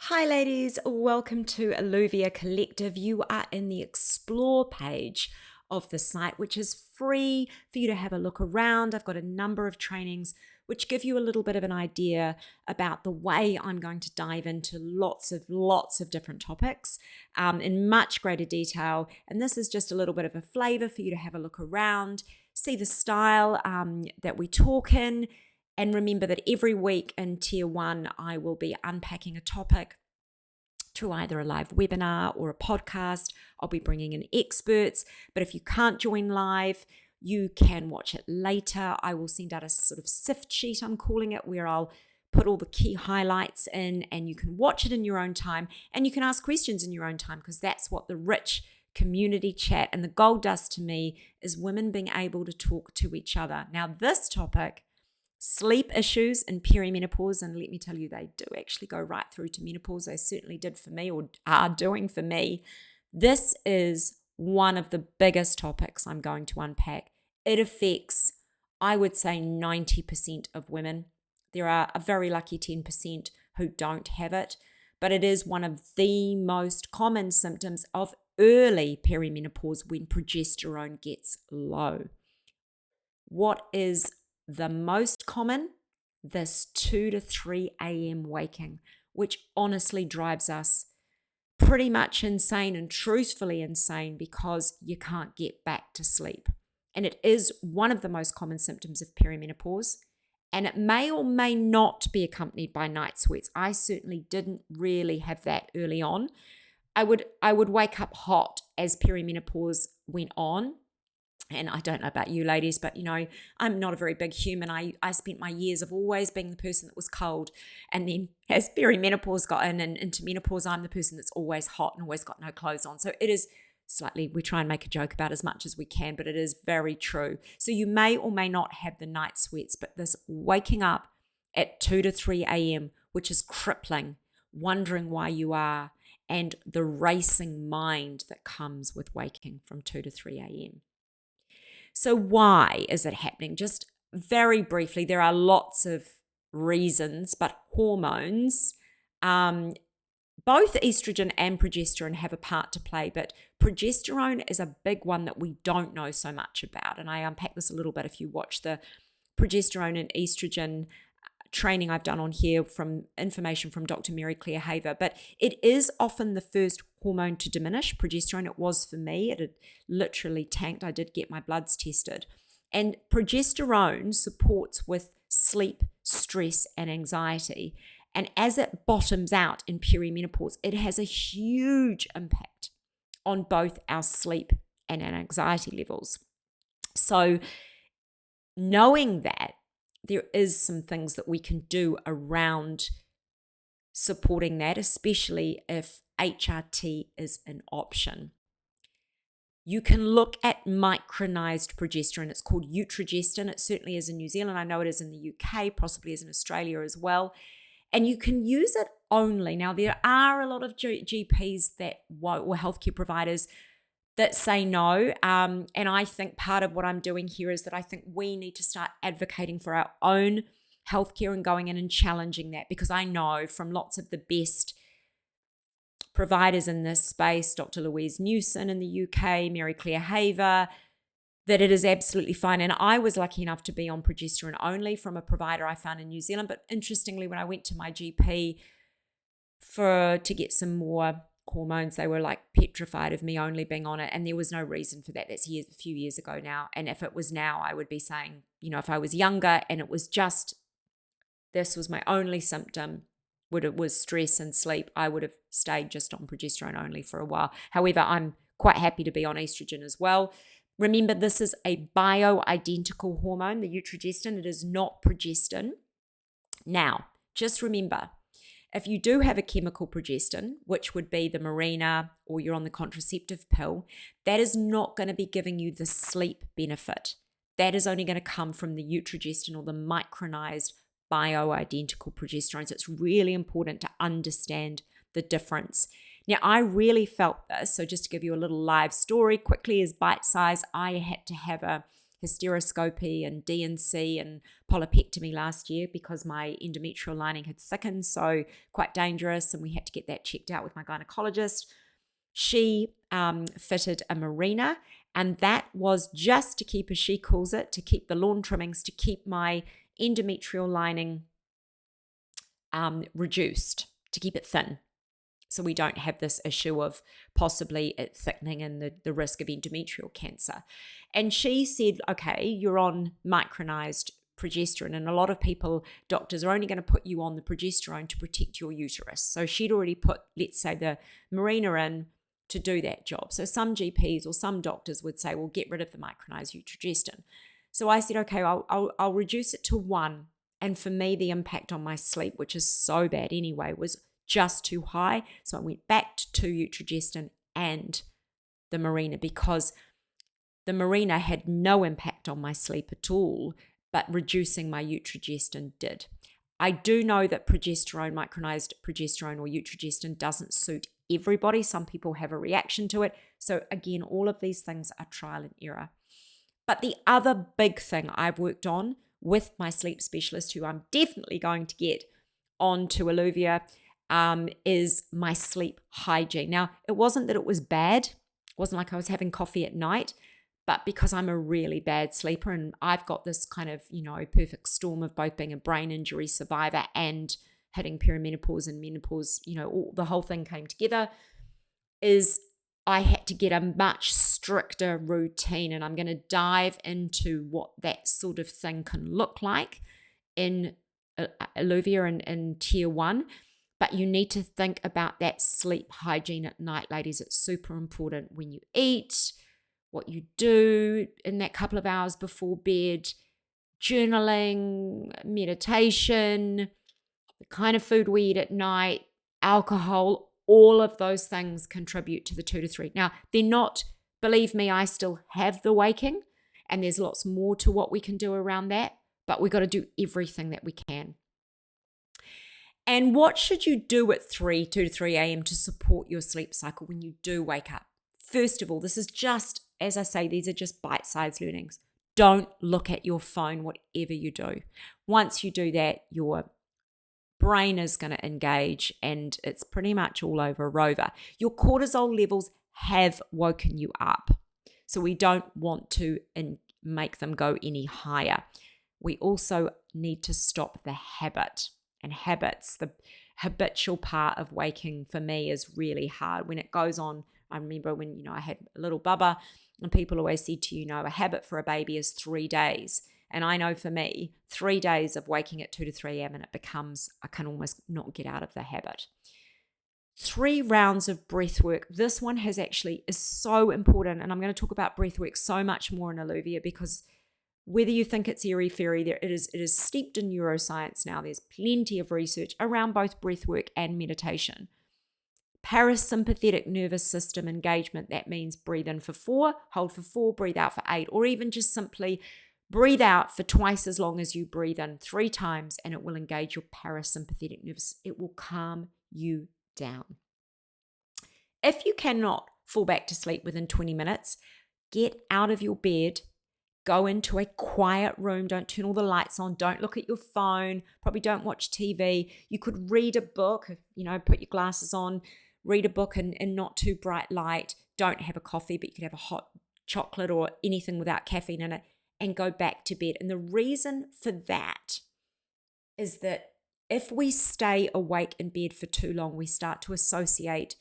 Hi ladies, welcome to Eluvia Collective. You are in the explore page of the site, which is free for you to have a look around. I've got a number of trainings which give you a little bit of an idea about the way I'm going to dive into lots of different topics in much greater detail. And this is just a little bit of a flavor for you to have a look around, see the style that we talk in. And remember that every week in Tier 1, I will be unpacking a topic through either a live webinar or a podcast. I'll be bringing in experts. But if you can't join live, you can watch it later. I will send out a sort of sift sheet, I'm calling it, where I'll put all the key highlights in and you can watch it in your own time and you can ask questions in your own time, because that's what the rich community chat and the gold does to me, is women being able to talk to each other. Now, this topic, sleep issues in perimenopause, and let me tell you, they do actually go right through to menopause. They certainly did for me, or are doing for me. This is one of the biggest topics I'm going to unpack. It affects, I would say, 90% of women. There are a very lucky 10% who don't have it, but it is one of the most common symptoms of early perimenopause when progesterone gets low. What is the most common? This 2 to 3 a.m. waking, which honestly drives us pretty much insane, and truthfully insane, because you can't get back to sleep. And it is one of the most common symptoms of perimenopause. And it may or may not be accompanied by night sweats. I certainly didn't really have that early on. I would wake up hot as perimenopause went on. And I don't know about you ladies, but I'm not a very big human. I spent my years of always being the person that was cold. And then as perimenopause got in and into menopause, I'm the person that's always hot and always got no clothes on. So it is slightly, we try and make a joke about as much as we can, but it is very true. So you may or may not have the night sweats, but this waking up at 2 to 3 a.m., which is crippling, wondering why you are, and the racing mind that comes with waking from 2 to 3 a.m. So why is it happening? Just very briefly, there are lots of reasons, but hormones, both estrogen and progesterone have a part to play, but progesterone is a big one that we don't know so much about. And I unpack this a little bit if you watch the progesterone and estrogen training I've done on here, from information from Dr. Mary Claire Haver. But it is often the first hormone to diminish. Progesterone, it was for me. It had literally tanked. I did get my bloods tested. And progesterone supports with sleep, stress, and anxiety. And as it bottoms out in perimenopause, it has a huge impact on both our sleep and our anxiety levels. So knowing that, there is some things that we can do around supporting that, especially if HRT is an option. You can look at micronized progesterone. It's called Utrogestin. It certainly is in New Zealand. I know it is in the UK, possibly is in Australia as well. And you can use it only. Now, there are a lot of GPs or healthcare providers that say no. And I think part of what I'm doing here is that I think we need to start advocating for our own healthcare and going in and challenging that, because I know from lots of the best providers in this space, Dr. Louise Newson in the UK, Mary Claire Haver, that it is absolutely fine. And I was lucky enough to be on progesterone only from a provider I found in New Zealand. But interestingly, when I went to my GP to get some more hormones, they were like petrified of me only being on it, and there was no reason for that. That's a few years ago now. And if it was now, I would be saying, if I was younger and it was just, this was my only symptom, it was stress and sleep, I would have stayed just on progesterone only for a while. However, I'm quite happy to be on estrogen as well. Remember, this is a bioidentical hormone, the Utrogestin. It is not progestin. Now, just remember, if you do have a chemical progestin, which would be the Mirena, or you're on the contraceptive pill, that is not going to be giving you the sleep benefit. That is only going to come from the Utrogestin, or the micronized bioidentical progesterone. So it's really important to understand the difference. Now, I really felt this. So just to give you a little live story quickly, as bite size, I had to have a hysteroscopy and D&C and polypectomy last year because my endometrial lining had thickened, so quite dangerous, and we had to get that checked out with my gynecologist. She fitted a marina, and that was just to keep, as she calls it, to keep the lawn trimmings, to keep my endometrial lining reduced, to keep it thin, so we don't have this issue of possibly it thickening and the risk of endometrial cancer. And she said, okay, you're on micronized progesterone, and a lot of people, doctors, are only going to put you on the progesterone to protect your uterus. So she'd already put, let's say, the marina in to do that job. So some GPs or some doctors would say, well, get rid of the micronized estrogen. So I said, okay, I'll reduce it to 1. And for me, the impact on my sleep, which is so bad anyway, was just too high. So I went back to 2 estrogen and the marina, because the marina had no impact on my sleep at all, but reducing my estrogen did. I do know that progesterone, micronized progesterone or estrogen, doesn't suit everybody. Some people have a reaction to it. So again, all of these things are trial and error. But the other big thing I've worked on with my sleep specialist, who I'm definitely going to get on to Eluvia, is my sleep hygiene. Now, it wasn't that it was bad. It wasn't like I was having coffee at night, but because I'm a really bad sleeper and I've got this kind of, perfect storm of both being a brain injury survivor and hitting perimenopause and menopause, the whole thing came together, is I had to get a much stricter routine. And I'm going to dive into what that sort of thing can look like in Eluvia and in tier 1. But you need to think about that sleep hygiene at night, ladies. It's super important when you eat, what you do in that couple of hours before bed, journaling, meditation, the kind of food we eat at night, alcohol, all of those things contribute to the 2 to 3. Now, they're not, believe me, I still have the waking, and there's lots more to what we can do around that, but we've got to do everything that we can. And what should you do at 2 to 3 a.m. to support your sleep cycle when you do wake up? First of all, this is just, as I say, these are just bite-sized learnings. Don't look at your phone, whatever you do. Once you do that, your brain is going to engage and it's pretty much all over Rover. Your cortisol levels have woken you up. So we don't want to make them go any higher. We also need to stop the habit. And habits, the habitual part of waking for me is really hard. When it goes on, I remember when, I had a little bubba and people always said to you, a habit for a baby is 3 days. And I know for me, 3 days of waking at 2 to 3 a.m. and it becomes, I can almost not get out of the habit. 3 rounds of breath work. This one is so important. And I'm going to talk about breath work so much more in Eluvia, because whether you think it's airy-fairy, it is steeped in neuroscience now. There's plenty of research around both breath work and meditation. Parasympathetic nervous system engagement, that means breathe in for 4, hold for 4, breathe out for 8, or even just simply breathe out for twice as long as you breathe in 3 times, and it will engage your parasympathetic nervous. It will calm you down. If you cannot fall back to sleep within 20 minutes, get out of your bed, go into a quiet room, don't turn all the lights on, don't look at your phone, probably don't watch TV. You could read a book, put your glasses on, read a book in not too bright light. Don't have a coffee, but you could have a hot chocolate or anything without caffeine in it, and go back to bed. And the reason for that is that if we stay awake in bed for too long, we start to associate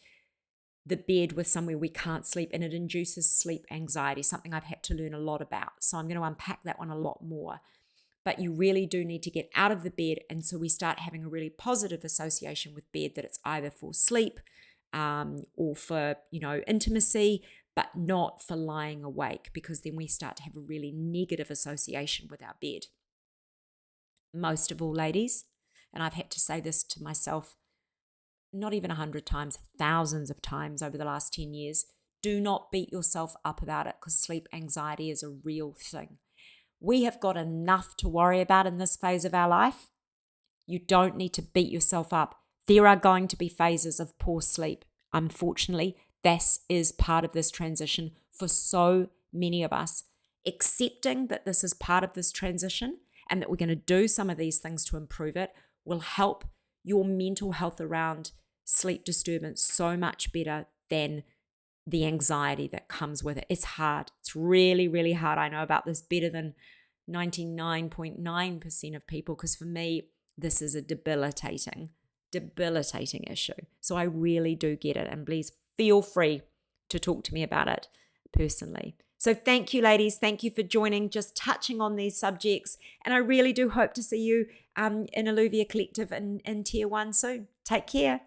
the bed with somewhere we can't sleep, and it induces sleep anxiety, something I've had to learn a lot about. So I'm going to unpack that one a lot more. But you really do need to get out of the bed, and so we start having a really positive association with bed, that it's either for sleep or for, intimacy, but not for lying awake, because then we start to have a really negative association with our bed. Most of all, ladies, and I've had to say this to myself not even 100 times, thousands of times over the last 10 years, do not beat yourself up about it, because sleep anxiety is a real thing. We have got enough to worry about in this phase of our life. You don't need to beat yourself up. There are going to be phases of poor sleep. Unfortunately, this is part of this transition for so many of us. accepting that this is part of this transition and that we're going to do some of these things to improve it will help your mental health around sleep disturbance so much better than the anxiety that comes with it. It's hard. It's really, really hard. I know about this better than 99.9% of people, because for me, this is a debilitating issue. So I really do get it. And please feel free to talk to me about it personally. So thank you, ladies. Thank you for joining, just touching on these subjects. And I really do hope to see you in Eluvia Collective in Tier 1. So take care.